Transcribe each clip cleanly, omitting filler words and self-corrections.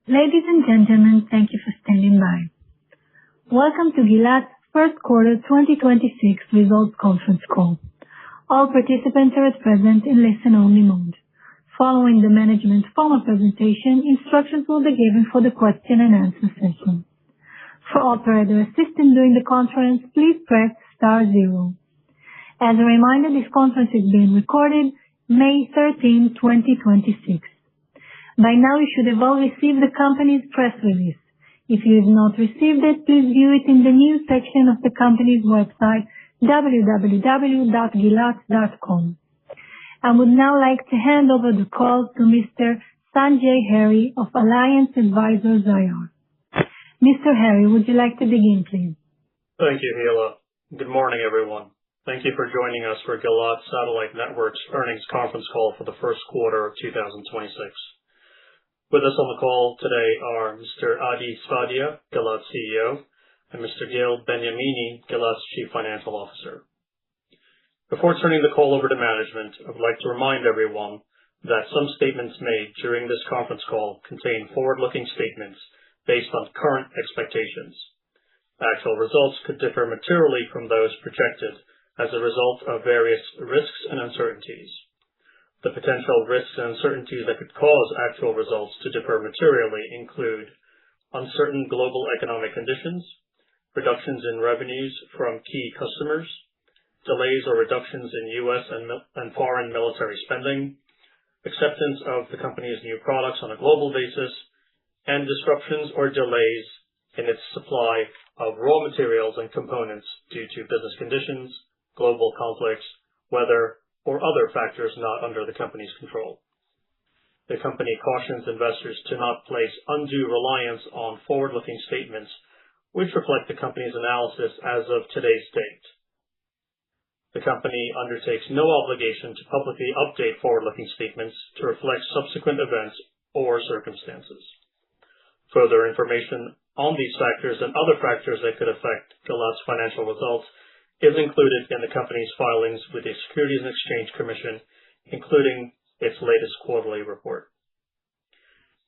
Ladies and gentlemen, thank you for standing by. Welcome to Gilat's first quarter 2026 results conference call. All participants are at present in listen-only mode. Following the management's formal presentation, instructions will be given for the question and answer session. For operator assistance during the conference, please press star 0. As a reminder, this conference is being recorded May 13, 2026. By now, you should have all received the company's press release. If you have not received it, please view it in the news section of the company's website, www.gilat.com. I would now like to hand over the call to Mr. Sanjay Harry of Alliance Advisors IR. Mr. Harry, would you like to begin, please? Thank you, Hila. Good morning, everyone. Thank you for joining us for Gilat Satellite Networks earnings conference call for the first quarter of 2026. With us on the call today are Mr. Adi Sfadia, Gilat's CEO, and Mr. Gil Benyamini, Gilat's Chief Financial Officer. Before turning the call over to management, I would like to remind everyone that some statements made during this conference call contain forward-looking statements based on current expectations. Actual results could differ materially from those projected as a result of various risks and uncertainties. The potential risks and uncertainties that could cause actual results to differ materially include uncertain global economic conditions, reductions in revenues from key customers, delays or reductions in U.S. and foreign military spending, acceptance of the company's new products on a global basis, and disruptions or delays in its supply of raw materials and components due to business conditions, global conflicts, weather, or other factors not under the company's control. The company cautions investors to not place undue reliance on forward-looking statements which reflect the company's analysis as of today's date. The company undertakes no obligation to publicly update forward-looking statements to reflect subsequent events or circumstances. Further information on these factors and other factors that could affect Gilat's financial results is included in the company's filings with the Securities and Exchange Commission, including its latest quarterly report.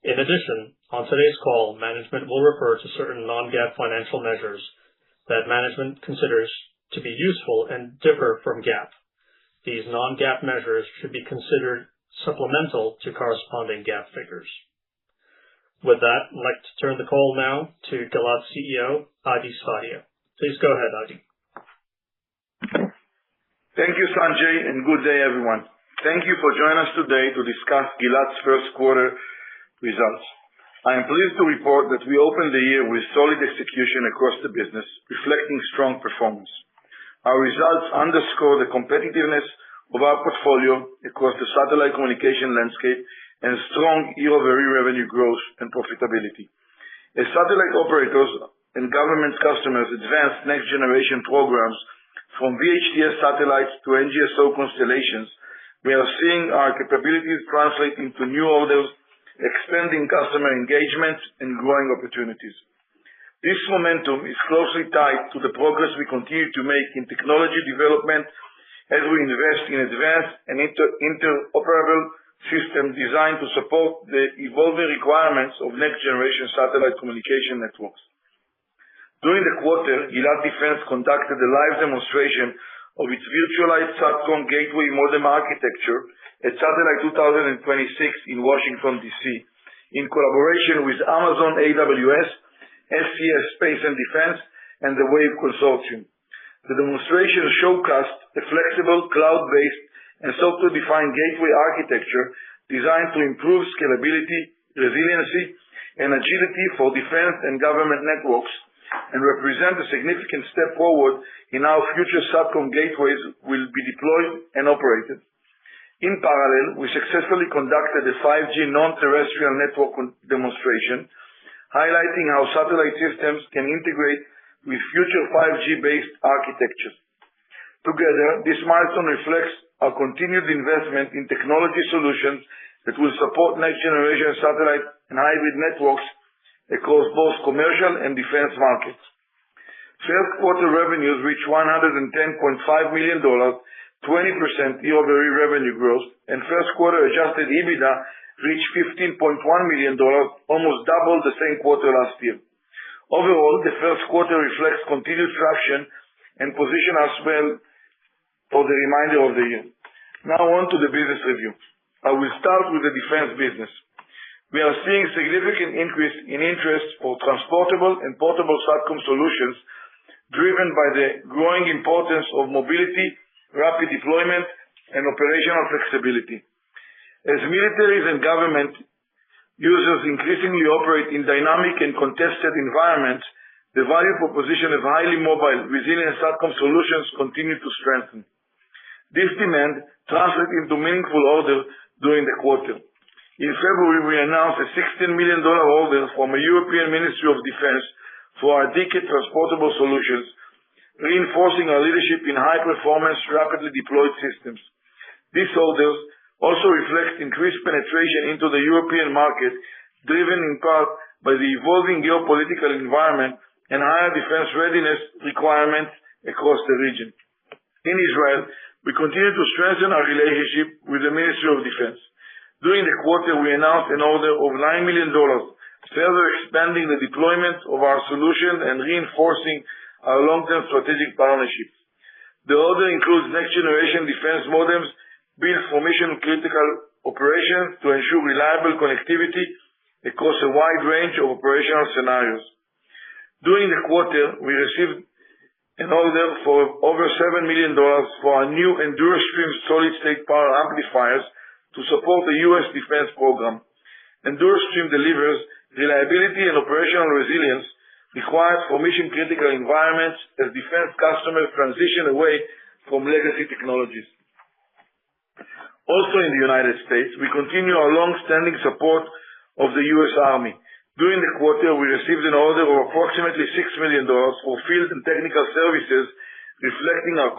In addition, on today's call, management will refer to certain non-GAAP financial measures that management considers to be useful and differ from GAAP. These non-GAAP measures should be considered supplemental to corresponding GAAP figures. With that, I'd like to turn the call now to Gilat's CEO, Adi Sfadia. Please go ahead, Adi. Thank you, Sanjay, and good day, everyone. Thank you for joining us today to discuss Gilat's first quarter results. I am pleased to report that we opened the year with solid execution across the business, reflecting strong performance. Our results underscore the competitiveness of our portfolio across the satellite communication landscape and strong year-over-year revenue growth and profitability. As satellite operators and government customers advance next-generation programs from VHTS satellites to NGSO constellations, we are seeing our capabilities translate into new orders, expanding customer engagement and growing opportunities. This momentum is closely tied to the progress we continue to make in technology development as we invest in advanced and interoperable systems designed to support the evolving requirements of next-generation satellite communication networks. During the quarter, Gilat Defense conducted a live demonstration of its virtualized SATCOM gateway modem architecture at Satellite 2026 in Washington, D.C., in collaboration with Amazon AWS, SES Space and Defense, and the WAVE Consortium. The demonstration showcased a flexible, cloud-based, and software-defined gateway architecture designed to improve scalability, resiliency, and agility for defense and government networks, and represent a significant step forward in how future SATCOM gateways will be deployed and operated. In parallel, we successfully conducted a 5G non-terrestrial network demonstration, highlighting how satellite systems can integrate with future 5G-based architectures. Together, this milestone reflects our continued investment in technology solutions that will support next-generation satellite and hybrid networks across both commercial and defense markets. First quarter revenues reached $110.5 million, 20% year-over-year revenue growth, and first quarter adjusted EBITDA reached $15.1 million, almost double the same quarter last year. Overall, the first quarter reflects continued traction and position us well for the remainder of the year. Now on to the business review. I will start with the defense business. We are seeing significant increase in interest for transportable and portable SATCOM solutions, driven by the growing importance of mobility, rapid deployment, and operational flexibility. As militaries and government users increasingly operate in dynamic and contested environments, the value proposition of highly mobile, resilient SATCOM solutions continue to strengthen. This demand translates into meaningful orders during the quarter. In February, we announced a $16 million order from a European Ministry of Defense for our DK transportable solutions, reinforcing our leadership in high-performance, rapidly deployed systems. These orders also reflect increased penetration into the European market, driven in part by the evolving geopolitical environment and higher defense readiness requirements across the region. In Israel, we continue to strengthen our relationship with the Ministry of Defense. During the quarter, we announced an order of $9 million, further expanding the deployment of our solution and reinforcing our long-term strategic partnerships. The order includes next-generation defense modems built for mission-critical operations to ensure reliable connectivity across a wide range of operational scenarios. During the quarter, we received an order for over $7 million for our new EndurStream solid-state power amplifiers to support the U.S. defense program. EndurStream delivers reliability and operational resilience required for mission-critical environments as defense customers transition away from legacy technologies. Also in the United States, we continue our long-standing support of the U.S. Army. During the quarter, we received an order of approximately $6 million for field and technical services, reflecting the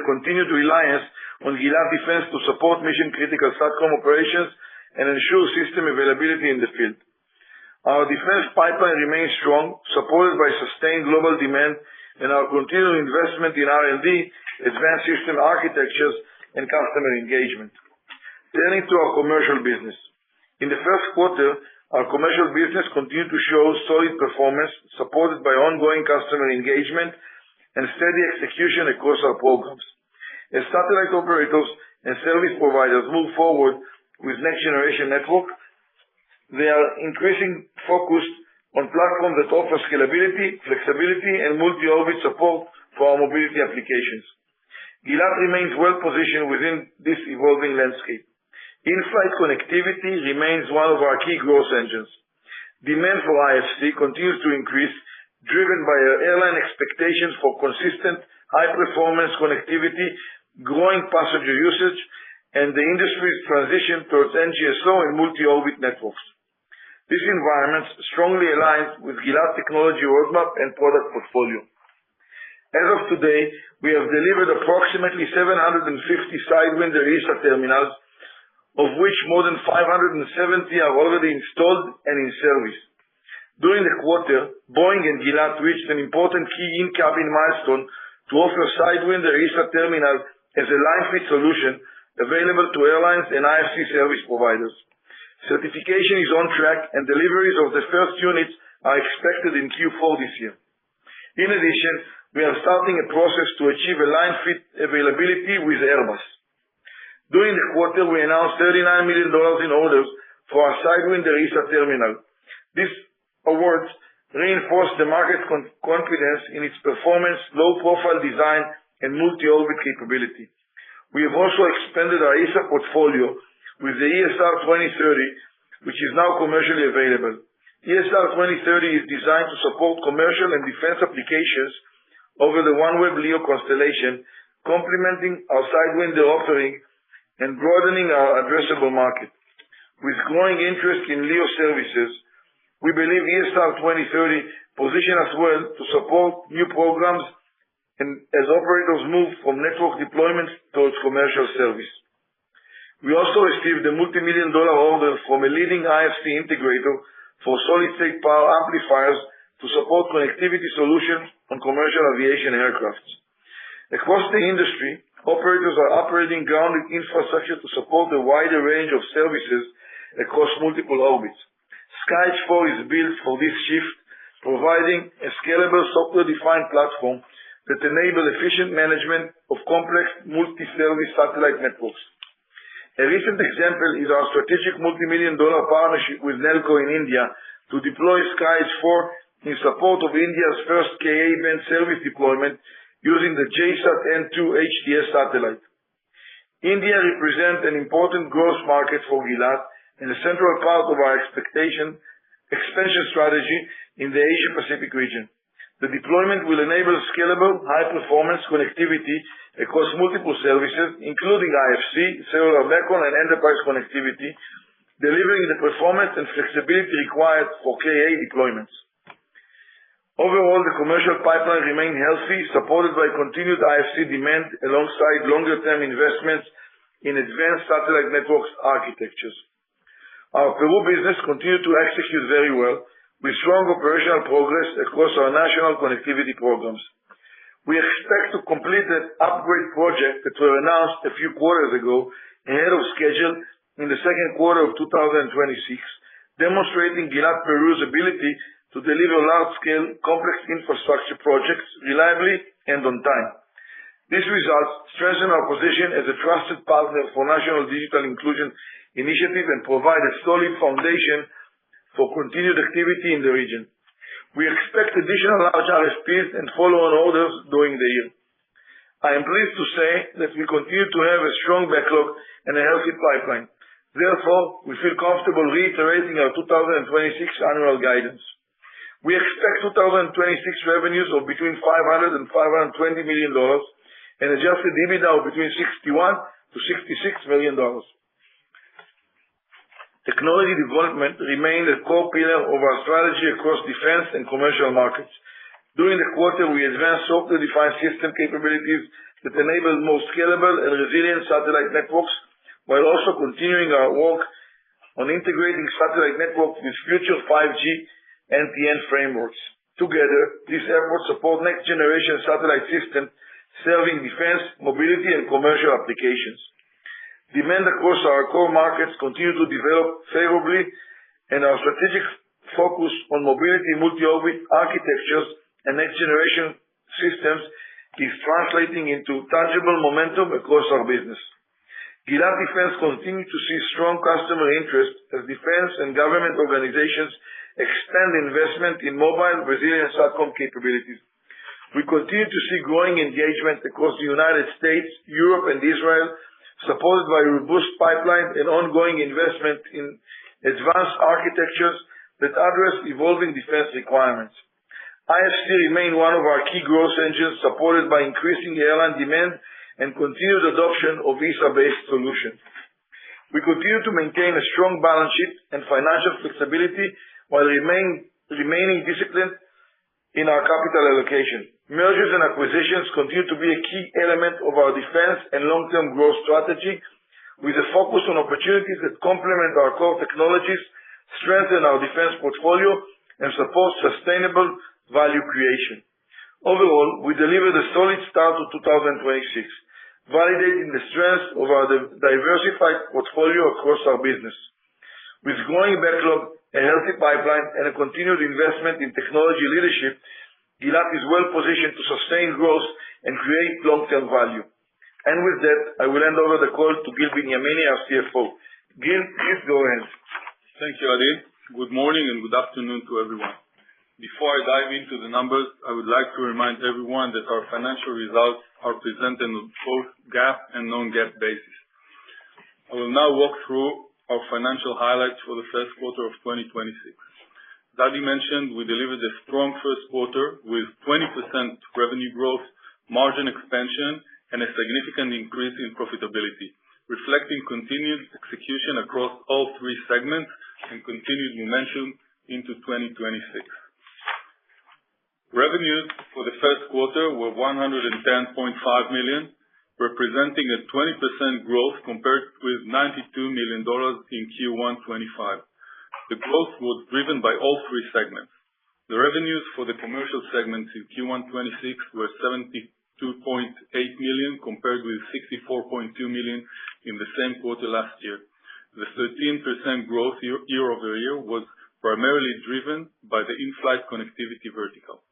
continued reliance on Gilat Defense to support mission-critical SATCOM operations and ensure system availability in the field. Our defense pipeline remains strong, supported by sustained global demand and our continued investment in R&D, advanced system architectures, and customer engagement. Turning to our commercial business. In the first quarter, our commercial business continued to show solid performance, supported by ongoing customer engagement and steady execution across our programs. As satellite operators and service providers move forward with next-generation network, they are increasing focus on platforms that offer scalability, flexibility, and multi-orbit support for our mobility applications. Gilat remains well-positioned within this evolving landscape. In-flight connectivity remains one of our key growth engines. Demand for IFC continues to increase, driven by our airline expectations for consistent, high-performance connectivity, growing passenger usage, and the industry's transition towards NGSO and multi-orbit networks. This environment strongly aligns with Gilat technology roadmap and product portfolio. As of today, we have delivered approximately 750 Sidewinder ESA terminals, of which more than 570 are already installed and in service. During the quarter, Boeing and Gilat reached an important key in-cabin milestone to offer Sidewinder ESA terminal as a line-fit solution available to airlines and IFC service providers. Certification is on track and deliveries of the first units are expected in Q4 this year. In addition, we are starting a process to achieve a line-fit availability with Airbus. During the quarter, we announced $39 million in orders for our Sidewinder ESA terminal. These awards reinforce the market's confidence in its performance, low-profile design, and multi-orbit capability. We have also expanded our ESA portfolio with the ESR 2030, which is now commercially available. ESR 2030 is designed to support commercial and defense applications over the OneWeb LEO constellation, complementing our Sidewinder offering and broadening our addressable market. With growing interest in LEO services, we believe ESR 2030 positions us well to support new programs and as operators move from network deployment towards commercial service. We also received a multi-million-dollar order from a leading IFC integrator for solid-state power amplifiers to support connectivity solutions on commercial aviation aircrafts. Across the industry, operators are upgrading ground infrastructure to support a wider range of services across multiple orbits. SkyEdge 4 is built for this shift, providing a scalable software-defined platform that enables efficient management of complex multi-service satellite networks. A recent example is our strategic multi-million-dollar partnership with Nelco in India to deploy SkyEdge 4 in support of India's first Ka-band service deployment using the JSAT N2 HTS satellite. India represents an important growth market for Gilat and a central part of our expansion strategy in the Asia-Pacific region. The deployment will enable scalable, high-performance connectivity across multiple services, including IFC, cellular backhaul, and enterprise connectivity, delivering the performance and flexibility required for Ka deployments. Overall, the commercial pipeline remained healthy, supported by continued IFC demand alongside longer-term investments in advanced satellite networks architectures. Our Peru business continued to execute very well, with strong operational progress across our national connectivity programs. We expect to complete an upgrade project that were announced a few quarters ago ahead of schedule in the second quarter of 2026, demonstrating Gilat Peru's ability to deliver large-scale, complex infrastructure projects reliably and on time. These results strengthen our position as a trusted partner for national digital inclusion initiative and provide a solid foundation for continued activity in the region. We expect additional large RFPs and follow-on orders during the year. I am pleased to say that we continue to have a strong backlog and a healthy pipeline. Therefore, we feel comfortable reiterating our 2026 annual guidance. We expect 2026 revenues of between $500 and $520 million and adjusted EBITDA of between $61 to $66 million. Technology development remained a core pillar of our strategy across defense and commercial markets. During the quarter, we advanced software-defined system capabilities that enable more scalable and resilient satellite networks, while also continuing our work on integrating satellite networks with future 5G NTN frameworks. Together, these efforts support next-generation satellite systems serving defense, mobility, and commercial applications. Demand across our core markets continue to develop favorably, and our strategic focus on mobility, multi-orbit architectures, and next-generation systems is translating into tangible momentum across our business. Gilat Defense continues to see strong customer interest as defense and government organizations expand investment in mobile resilient SATCOM capabilities. We continue to see growing engagement across the United States, Europe, and Israel, supported by a robust pipeline and ongoing investment in advanced architectures that address evolving defense requirements. IFC remain one of our key growth engines, supported by increasing airline demand and continued adoption of ESA-based solutions. We continue to maintain a strong balance sheet and financial flexibility while remaining disciplined in our capital allocation. Mergers and acquisitions continue to be a key element of our defense and long-term growth strategy, with a focus on opportunities that complement our core technologies, strengthen our defense portfolio, and support sustainable value creation. Overall, we delivered a solid start to 2026, validating the strength of our diversified portfolio across our business. With growing backlog, a healthy pipeline, and a continued investment in technology leadership, Gilat is well positioned to sustain growth and create long-term value. And with that, I will hand over the call to Gil Benyamini, our CFO. Gil, please go ahead. Thank you, Adi. Good morning and good afternoon to everyone. Before I dive into the numbers, I would like to remind everyone that our financial results are presented on both GAAP and non-GAAP basis. I will now walk through our financial highlights for the first quarter of 2026. As Adi mentioned, we delivered a strong first quarter with 20% revenue growth, margin expansion, and a significant increase in profitability, reflecting continued execution across all three segments and continued momentum into 2026. Revenues for the first quarter were $110.5 million, representing a 20% growth compared with $92 million in Q1 25. The growth was driven by all three segments. The revenues for the commercial segments in Q1 26 were $73 million compared with $64.2 million in the same quarter last year. The 13% growth year-over-year was primarily driven by the in-flight connectivity vertical.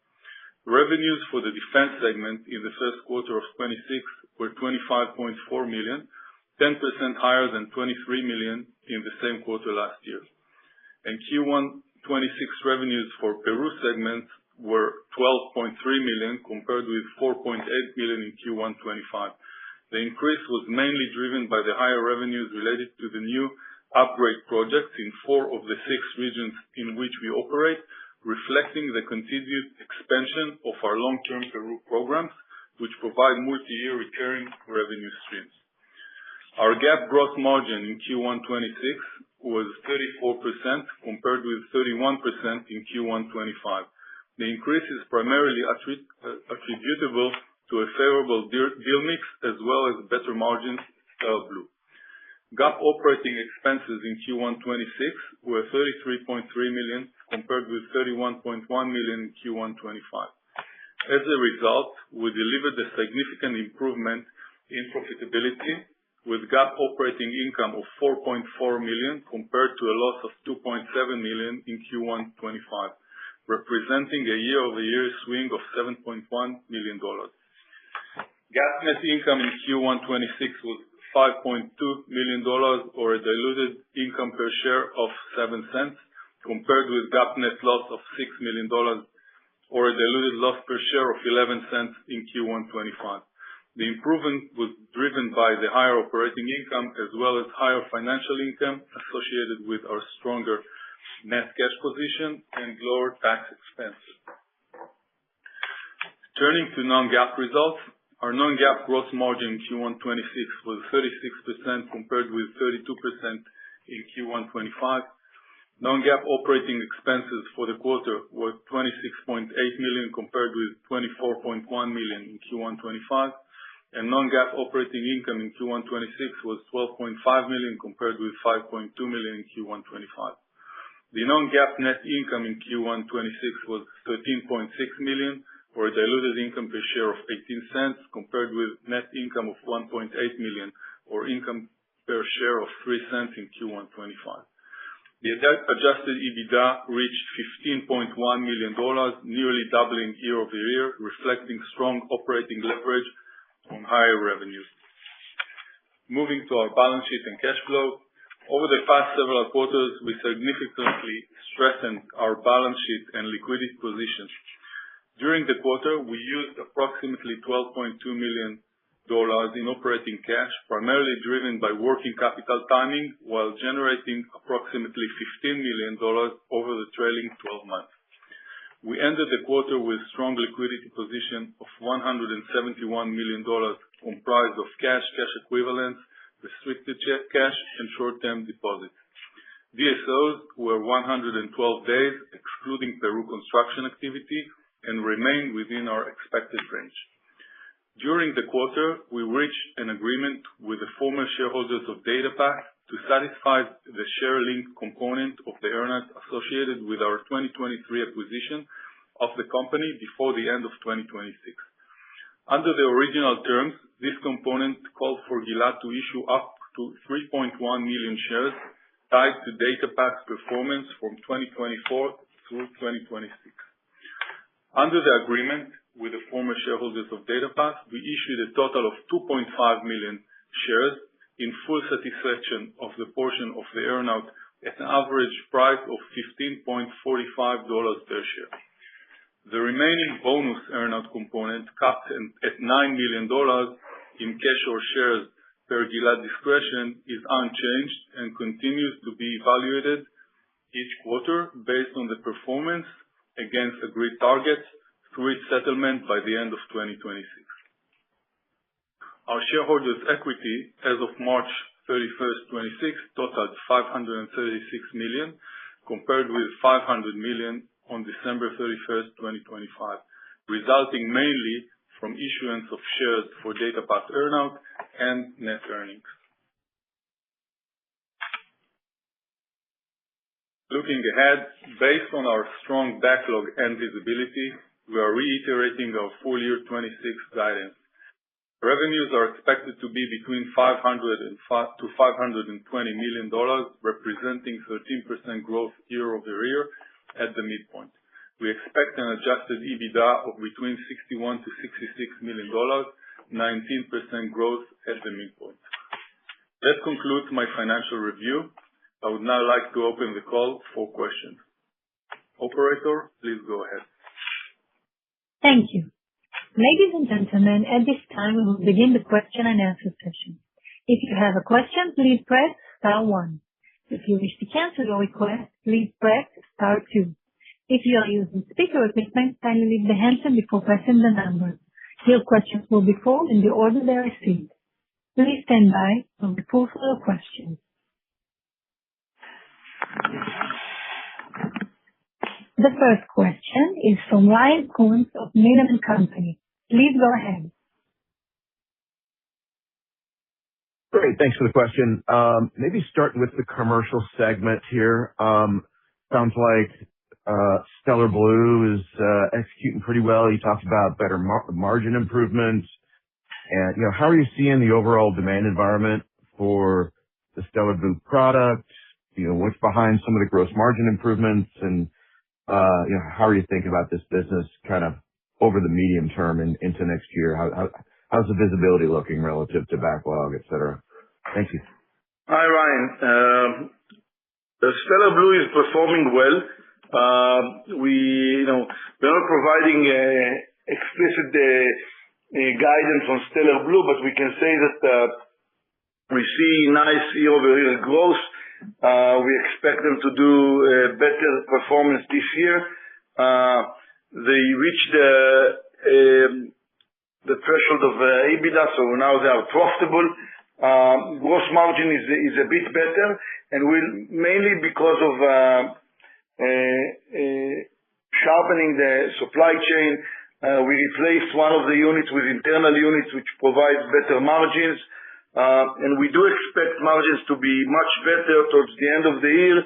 Revenues for the defense segment in the first quarter of 2026 were $25.4 million, 10% higher than $23 million in the same quarter last year. Q1 2026 revenues for Peru segment were $12.3 million compared with $4.8 million in Q1 2025. The increase was mainly driven by the higher revenues related to the new upgrade projects in 4 of the 6 regions in which we operate, reflecting the continued expansion of our long-term Peru programs, which provide multi-year recurring revenue streams. Our GAAP gross margin in Q1 2026 was 34% compared with 31% in Q1 2025. The increase is primarily attributable to a favorable deal mix as well as better margins at Blue. GAAP operating expenses in Q1 2026 were $33.3 million compared with $31.1 million in Q1 2025. As a result, we delivered a significant improvement in profitability with GAAP operating income of $4.4 million compared to a loss of $2.7 million in Q1 2025, representing a year-over-year swing of $7.1 million. GAAP net income in Q1 2026 was $5.2 million or a diluted income per share of $0.07 compared with GAAP net loss of $6 million or a diluted loss per share of $0.11 in Q1 2025. The improvement was driven by the higher operating income as well as higher financial income associated with our stronger net cash position and lower tax expenses. Turning to non-GAAP results, our non-GAAP gross margin in Q1 2026 was 36% compared with 32% in Q1 2025. Non-GAAP operating expenses for the quarter were $26.8 million compared with $24.1 million in Q1 2025. Non-GAAP operating income in Q1 2026 was $12.5 million compared with $5.2 million in Q1 2025. The non-GAAP net income in Q1 2026 was $13.6 million or a diluted income per share of $0.18 compared with net income of $1.8 million or income per share of $0.03 in Q1 2025. The adjusted EBITDA reached $15.1 million, nearly doubling year-over-year, reflecting strong operating leverage on higher revenues. Moving to our balance sheet and cash flow. Over the past several quarters, we significantly strengthened our balance sheet and liquidity positions. During the quarter, we used approximately $12.2 million in operating cash, primarily driven by working capital timing, while generating approximately $15 million over the trailing 12 months. We ended the quarter with strong liquidity position of $171 million, comprised of cash equivalents, restricted cash, and short-term deposits. DSOs were 112 days, excluding Peru construction activity, and remain within our expected range. During the quarter, we reached an agreement with the former shareholders of DataPath to satisfy the share link component of the earn-out associated with our 2023 acquisition of the company before the end of 2026. Under the original terms, this component called for Gilat to issue up to 3.1 million shares tied to DataPath's performance from 2024 through 2026. Under the agreement with the former shareholders of DataPath, we issued a total of 2.5 million shares in full satisfaction of the portion of the earn-out at an average price of $15.45 per share. The remaining bonus earn-out component, capped at $9 million in cash or shares per Gilat discretion, is unchanged and continues to be evaluated each quarter based on the performance against agreed targets through its settlement by the end of 2026. Our shareholders' equity as of March 31st, 2026 totaled $536 million, compared with $500 million on December 31st, 2025, resulting mainly from issuance of shares for DataPath earn-out and net earnings. Looking ahead, based on our strong backlog and visibility, we are reiterating our full year 26 guidance. Revenues are expected to be between $500 to $520 million, representing 13% growth year-over-year at the midpoint. We expect an adjusted EBITDA of between $61 to $66 million, 19% growth at the midpoint. That concludes my financial review. I would now like to open the call for questions. Operator, please go ahead. Thank you. Ladies and gentlemen, at this time we will begin the question and answer session. If you have a question, please press star 1. If you wish to cancel your request, please press star 2. If you are using speaker equipment, kindly leave the handset before pressing the numbers. Your questions will be called in the order they are received. Please stand by while we pull for your questions. The first question is from Ryan Koontz of Needham & Company. Please go ahead. Great. Thanks for the question. Maybe starting with the commercial segment here. Sounds like Stellar Blu is executing pretty well. You talked about better margin improvements. And how are you seeing the overall demand environment for the Stellar Blu product? What's behind some of the gross margin improvements? And how are you thinking about this business kind of over the medium term and into next year? How's the visibility looking relative to backlog, et cetera? Thank you. Hi, Ryan. Stellar Blu is performing well. We're not providing explicit guidance on Stellar Blu, but we can say that we see nice year-over-year growth. We expect them to do better performance this year. They reached the threshold of EBITDA, so now they are profitable. Gross margin is a bit better, and mainly because of sharpening the supply chain. We replaced one of the units with internal units, which provides better margins. And we do expect margins to be much better towards the end of the year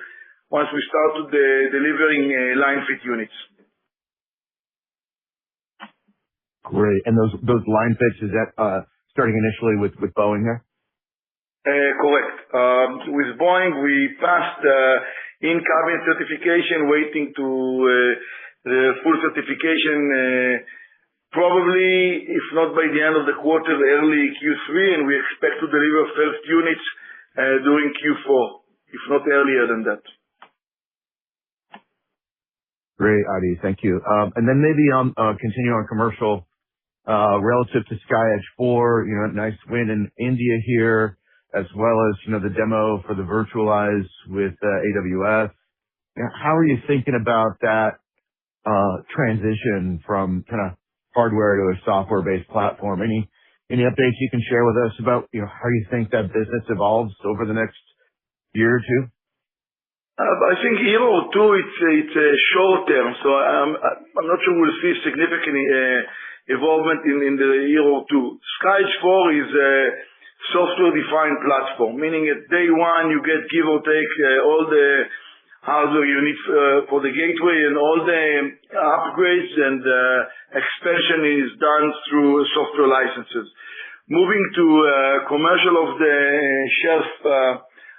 once we start delivering line fit units. Great. And those line fits, is that starting initially with Boeing there? Correct. With Boeing, we passed in-cabin certification, waiting to the full certification, probably, if not by the end of the quarter, early Q3, and we expect to deliver first units during Q4, if not earlier than that. Great, Adi. Thank you. And then maybe continue on commercial. Relative to SkyEdge 4, nice win in India here, as well as, the demo for the virtualize with AWS. How are you thinking about that transition from kind of hardware to a software-based platform? Any updates you can share with us about, how you think that business evolves over the next year or two? I think year or two, it's short term, so I'm not sure we'll see significant involvement in the year or two. SkyEdge 4 is a software-defined platform, meaning at day one you get, give or take, all the hardware you need for the gateway, and all the upgrades and expansion is done through software licenses. Moving to commercial off-the-shelf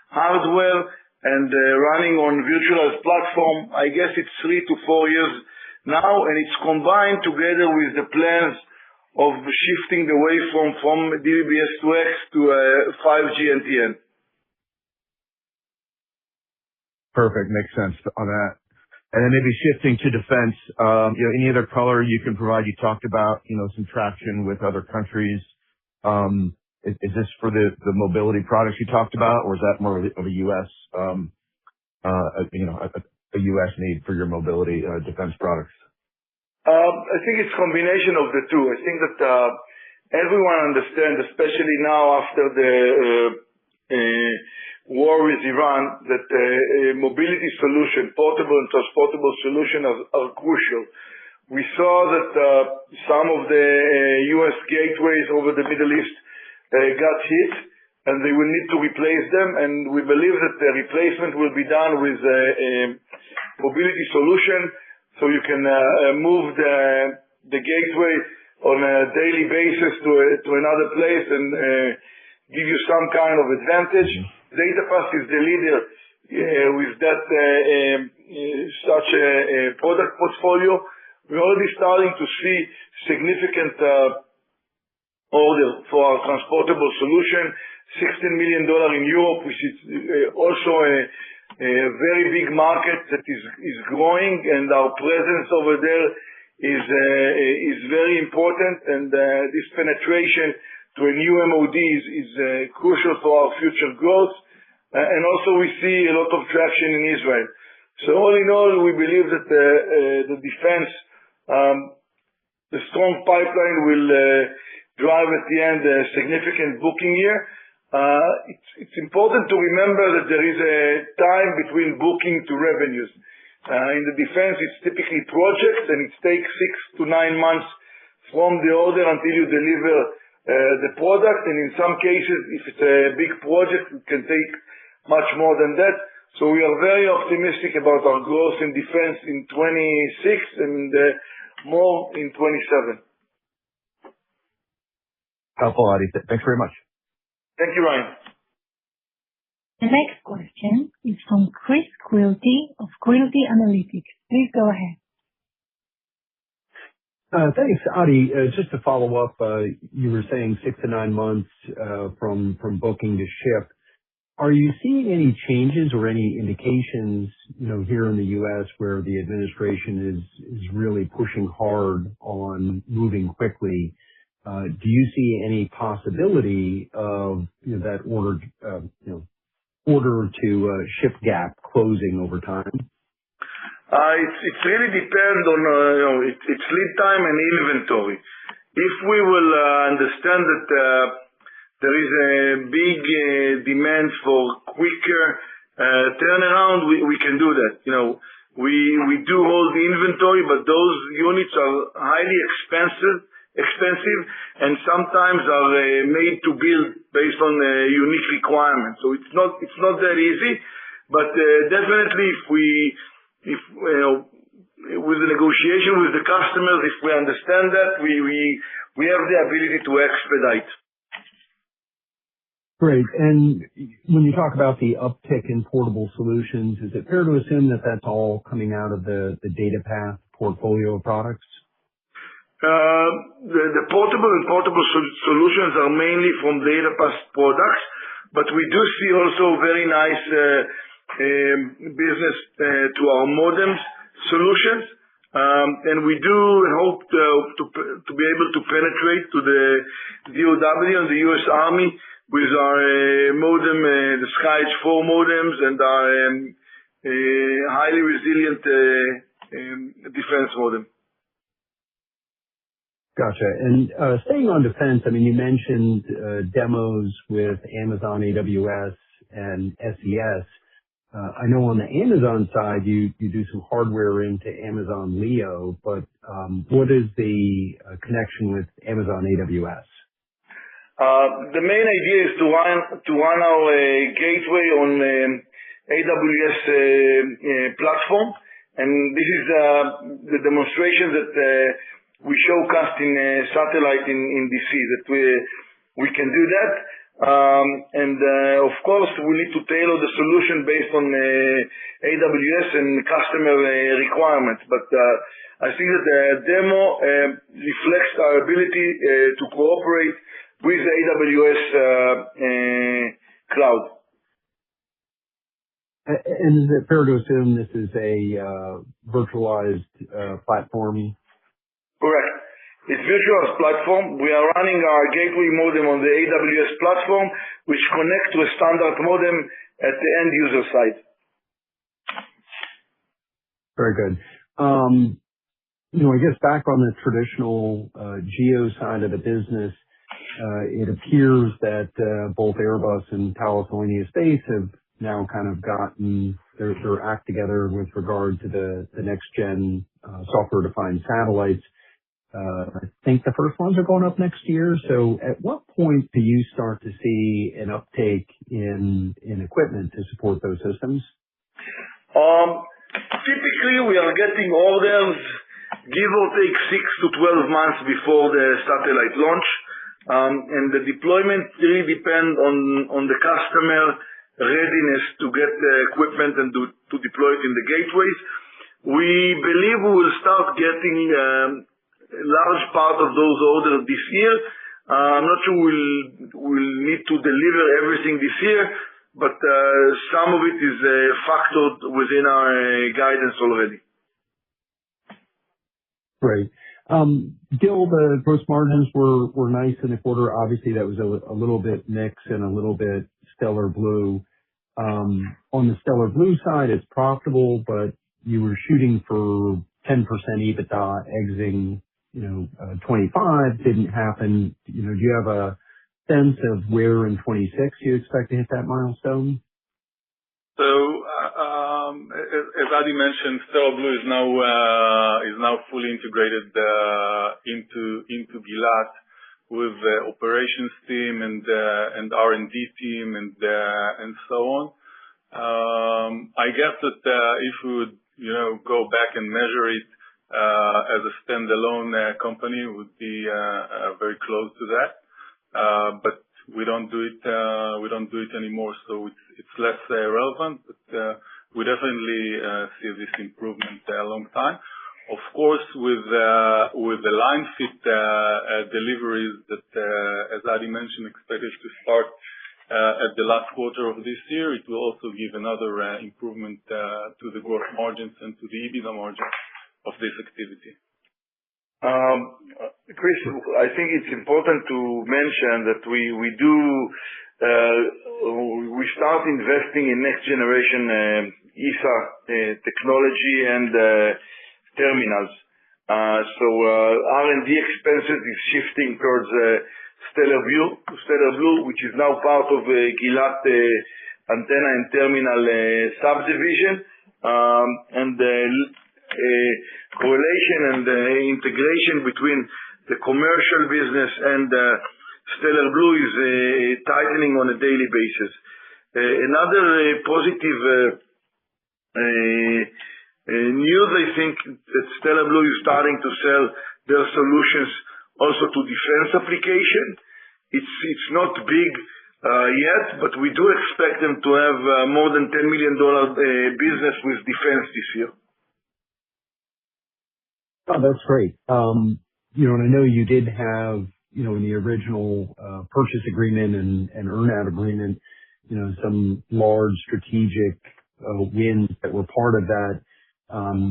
hardware and running on virtualized platform, I guess it's 3 to 4 years now, and it's combined together with the plans of shifting away from DBS2X to 5G NTN. Perfect. Makes sense on that. And then maybe shifting to defense, any other color you can provide? You talked about, some traction with other countries. Is this for the mobility products you talked about, or is that more of a U.S., a U.S. need for your mobility defense products? I think it's a combination of the two. I think that everyone understands, especially now after the war with Iran, that mobility solution, portable and transportable solution are crucial. We saw that some of the U.S. gateways over the Middle East got hit, and they will need to replace them, and we believe that the replacement will be done with a mobility solution. so you can move the gateway on a daily basis to another place and give you some kind of advantage. DataPass is the leader with that such a product portfolio. We're already starting to see significant order for our transportable solution, $16 million in Europe, which is also a very big market that is growing, and our presence over there is very important, and this penetration to a new MOD is crucial for our future growth. And also we see a lot of traction in Israel. So all in all, we believe that the defense, the strong pipeline will drive at the end a significant booking year. It's important to remember that there is a time between booking to revenues. In the defense, it's typically projects, and it takes 6 to 9 months from the order until you deliver the product. And in some cases, if it's a big project, it can take much more than that. So we are very optimistic about our growth in defense in 26 and more in 27. Helpful, Adi. Thanks very much. Thank you, Ryan. The next question is from Chris Quilty of Quilty Analytics. Please go ahead. Thanks, Adi. Just to follow up, you were saying 6 to 9 months from booking to ship. Are you seeing any changes or any indications, here in the U.S. where the administration is really pushing hard on moving quickly? Do you see any possibility of that order to ship gap closing over time? It really depends on it's lead time and inventory. If we will understand that there is a big demand for quicker turnaround, we can do that. We do hold the inventory, but those units are highly expensive, and sometimes are made to build based on unique requirements. So it's not that easy, but definitely if with the negotiation with the customers, if we understand that, we have the ability to expedite. Great. And when you talk about the uptick in portable solutions, is it fair to assume that that's all coming out of the DataPath portfolio of products? The portable solutions are mainly from DataPath products, but we do see also very nice business to our modems solutions, and we do hope to be able to penetrate to the DoW and the U.S. Army with our modem, the SkyEdge 4 modems, and our highly resilient defense modem. Gotcha. And staying on defense, you mentioned demos with Amazon AWS and SES. I know on the Amazon side, you do some hardware into Amazon Leo, but what is the connection with Amazon AWS? The main idea is to run our gateway on AWS platform, and this is the demonstration that we showcased in satellite in DC, that we can do that. And of course, we need to tailor the solution based on AWS and customer requirements. But I think that the demo reflects our ability to cooperate with the AWS cloud. And is it fair to assume this is a virtualized platform? Correct. It's virtualized platform. We are running our gateway modem on the AWS platform, which connects to a standard modem at the end user side. Very good. I guess back on the traditional geo side of the business, it appears that both Airbus and California Space have now kind of gotten their act together with regard to the next gen software-defined satellites. I think the first ones are going up next year. So at what point do you start to see an uptake in equipment to support those systems? Typically, we are getting orders, give or take 6 to 12 months before the satellite launch. And the deployment really depend on the customer readiness to get the equipment and to deploy it in the gateways. We believe we will start getting a large part of those orders this year. I'm not sure we'll need to deliver everything this year, but some of it is factored within our guidance already. Great. Gil, the gross margins were nice in the quarter. Obviously, that was a little bit mixed and a little bit Stellar Blu. On the Stellar Blu side, it's profitable, but you were shooting for 10% EBITDA exiting, 25 didn't happen. Do you have a sense of where in 26 you expect to hit that milestone? So, as Adi mentioned, Stellar Blu is now fully integrated into Gilat with the operations team and R&D team and so on. I guess that if we would go back and measure it as a standalone company, it would be very close to that. But we don't do it anymore, so it's less relevant. But we definitely see this improvement a long time. Of course, with the line fit deliveries that, as Adi mentioned, expected to start at the last quarter of this year, it will also give another improvement to the gross margins and to the EBITDA margins of this activity. Chris, I think it's important to mention that we start investing in next generation ESA technology and terminals. So R&D expenses is shifting towards Stellar Blu, which is now part of Gilat antenna and terminal subdivision, and correlation and integration between the commercial business and Stellar Blu is tightening on a daily basis. Another positive news, I think, that Stellar Blu is starting to sell their solutions also to defense application. It's not big yet, but we do expect them to have more than $10 million business with defense this year. Oh, that's great. And I know you did have, in the original purchase agreement and earn-out agreement, some large strategic wins that were part of that.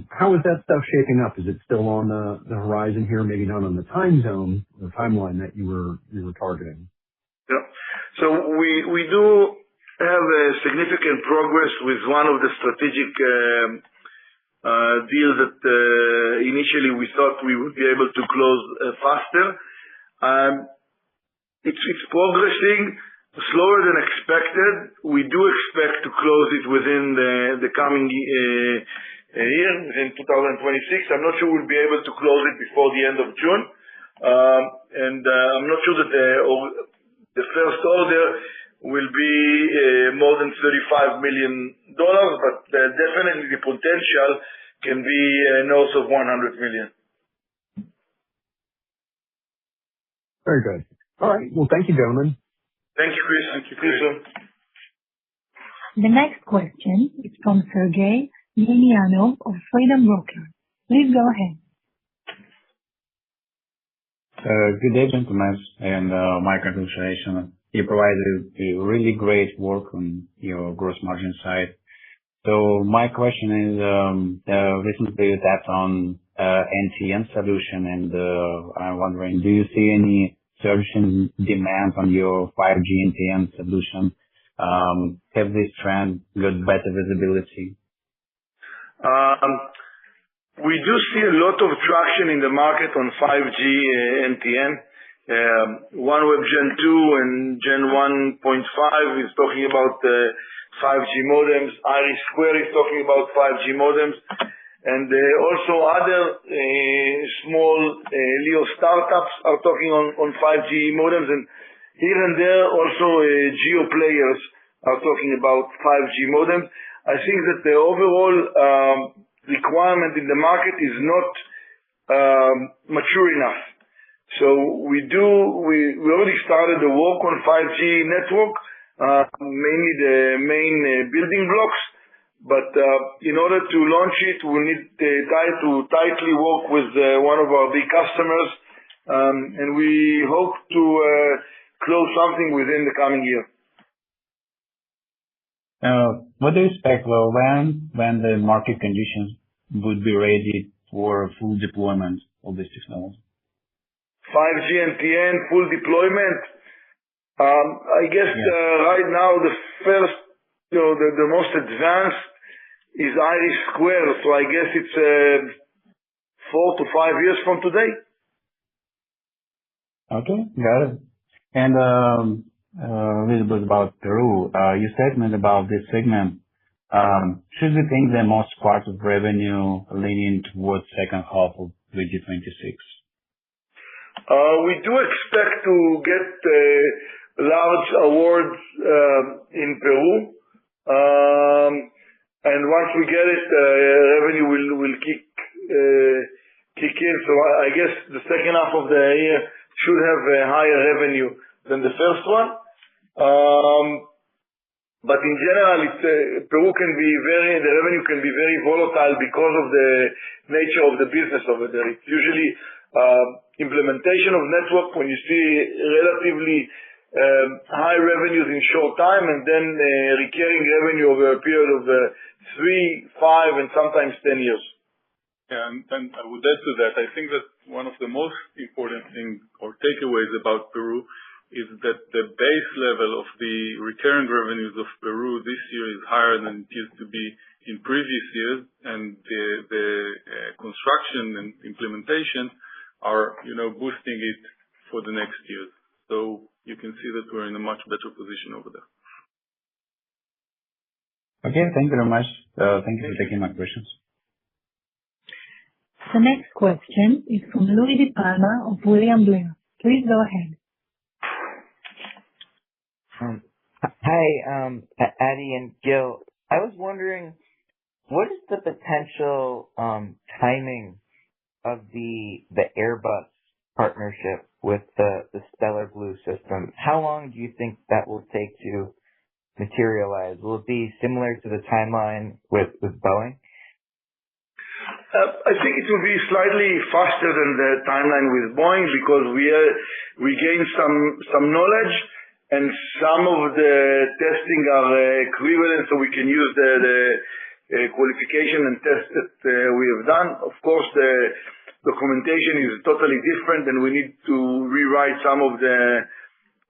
How is that stuff shaping up? Is it still on the horizon here? Maybe not on the time zone or timeline that you were targeting. Yeah. So we do have a significant progress with one of the strategic deals that initially we thought we would be able to close faster. It's progressing slower than expected. We do expect to close it within the coming year, in 2026. I'm not sure we'll be able to close it before the end of June. And I'm not sure that the first order will be more than $35 million, but definitely the potential can be north of $100 million. Very good. All right. Well, thank you, gentlemen. Thank you, Chris. Thank you, Chris. The next question is from Sergey Yenianov of Freedom Broker. Please go ahead. Good day, gentlemen, and my congratulations. You provided a really great work on your gross margin side. So my question is, recently you tapped on NTN solution, and I'm wondering, do you see any surge in demand on your 5G NTN solution? Have this trend got better visibility? We do see a lot of traction in the market on 5G NTN. OneWeb Gen 2 and Gen 1.5 is talking about 5G modems. IRIS² is talking about 5G modems. And also other small LEO startups are talking on 5G modems. And here and there also geo players are talking about 5G modems. I think that the overall requirement in the market is not mature enough. So we already started the work on 5G network, mainly the main building blocks. But in order to launch it, we'll need to tightly work with one of our big customers, and we hope to close something within the coming year. What do you expect, when the market conditions would be ready for full deployment of this technology? 5G NTN full deployment. I guess right now the first, the most advanced is Iris Square. So I guess it's 4 to 5 years from today. Okay, got it. And a little bit about Peru. Your statement about this segment, should we think the most part of revenue leaning towards second half of 2026? We do expect to get large awards in Peru. And once we get it, revenue will kick in. So I guess the second half of the year should have a higher revenue than the first one. But in general, Peru the revenue can be very volatile because of the nature of the business over there. It's usually implementation of network when you see relatively high revenues in short time, and then recurring revenue over a period of 3, 5, and sometimes 10 years. Yeah, and I would add to that. I think that one of the most important things or takeaways about Peru is that the base level of the recurring revenues of Peru this year is higher than it used to be in previous years, and the construction and implementation are boosting it for the next years. So you can see that we're in a much better position over there. Okay, thank you very much. Thank you for taking my questions. The next question is from Louis Di Palma of William Blair. Please go ahead. Hi, Adi and Gil. I was wondering, what is the potential timing of the Airbus partnership with the Stellar Blu system? How long do you think that will take to materialize? Will it be similar to the timeline with Boeing? I think it will be slightly faster than the timeline with Boeing because we gained some knowledge, and some of the testing are equivalent, so we can use the qualification and test that we have done. Of course, the documentation is totally different, and we need to rewrite some of them.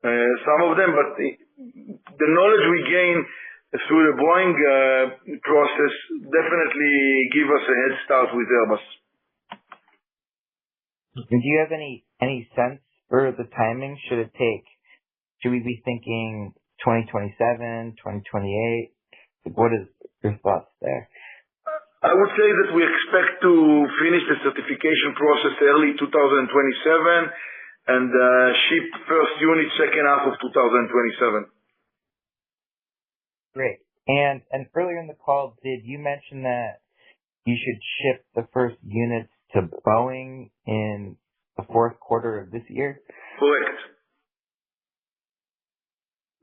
But the knowledge we gain through the Boeing process definitely give us a head start with Airbus. Do you have any sense for the timing? Should we be thinking 2027, 2028? What is your thoughts there? I would say that we expect to finish the certification process early 2027 and ship first unit second half of 2027. Great. And earlier in the call, did you mention that you should ship the first units to Boeing in the fourth quarter of this year? Correct.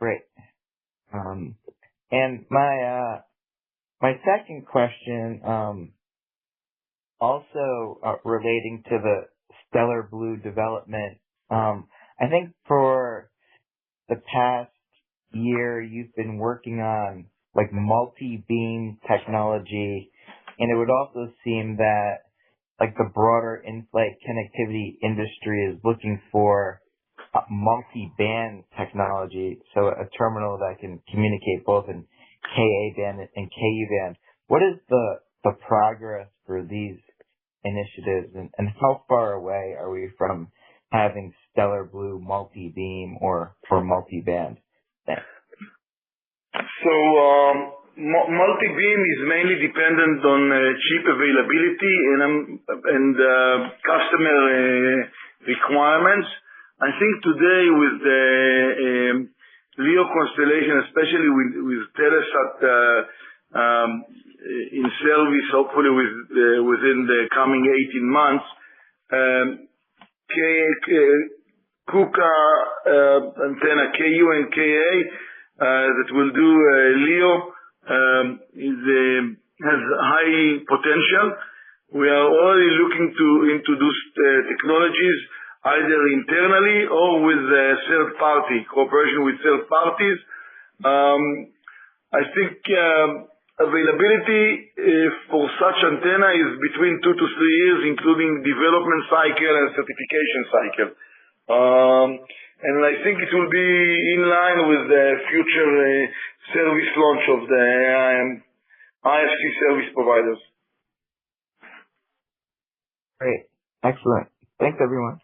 Great. And my second question, also relating to the Stellar Blu development, I think for the past year you've been working on like multi-beam technology, and it would also seem that like the broader in-flight connectivity industry is looking for multi-band technology, so a terminal that can communicate both in Ka-band and Ku-band. What is the progress for these initiatives, and how far away are we from having Stellar Blu multi-beam or multi-band? Thanks. So multi-beam is mainly dependent on chip availability and customer requirements. I think today with the LEO constellation, especially with Telesat in service, hopefully within the coming 18 months. KUKA antenna, KU and KA, that will do LEO, has high potential. We are already looking to introduce technologies either internally or with third party, cooperation with third parties. I think availability for such antenna is between 2 to 3 years, including development cycle and certification cycle. And I think it will be in line with the future service launch of the IFC service providers. Great. Excellent. Thanks, everyone.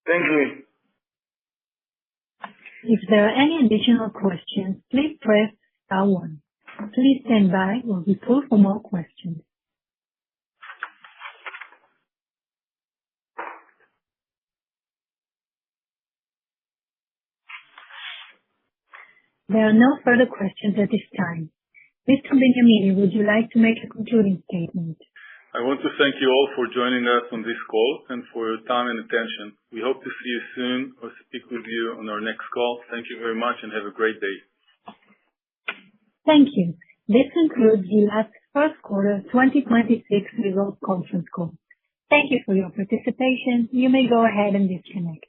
Thank you. If there are any additional questions, please press star 1. Please stand by while we pull for more questions. There are no further questions at this time. Mr. Benyamini, would you like to make a concluding statement? I want to thank you all for joining us on this call and for your time and attention. We hope to see you soon or speak with you on our next call. Thank you very much and have a great day. Thank you. This concludes Gilat's first quarter 2026 results conference call. Thank you for your participation. You may go ahead and disconnect.